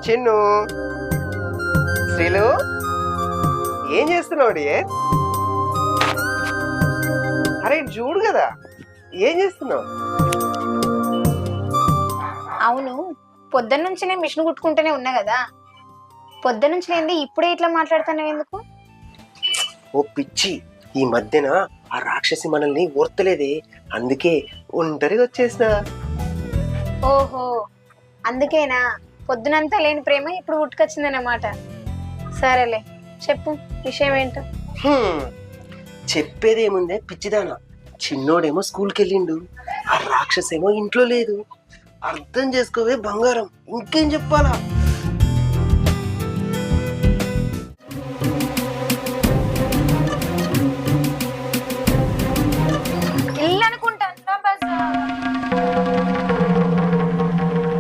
చిన్ను, శ్రీలు, ఏం చేస్తున్నావు? అరే చూడు కదా, ఏం చేస్తున్నావు? అవును, పొద్దున్న నుంచి నేను మిషన్ కుట్టుకుంటూనే ఉన్నా కదా. పొద్దున్న నుంచి ఏంది ఇప్పుడే ఇట్లా మాట్లాడుతున్నావు ఎందుకు? ఓ పిచ్చి, ఈ మధ్యన ఆ రాక్షసి మనల్ని ఓర్తలేదే, అందుకే ఒంటరిగా వచ్చేసిన. ఓహో, అందుకేనా పొద్దునంతా లేని ప్రేమ ఇప్పుడు ఉట్టుకొచ్చిందన్నమాట. సరేలే, చెప్పు విషయం ఏంటో. చెప్పేదేముందే పిచ్చిదానా, చిన్నోడేమో స్కూల్కి వెళ్ళిండు, ఆ రాక్షసేమో ఇంట్లో లేదు. అర్థం చేసుకోవే బంగారం, ఇంకేం చెప్పాలా?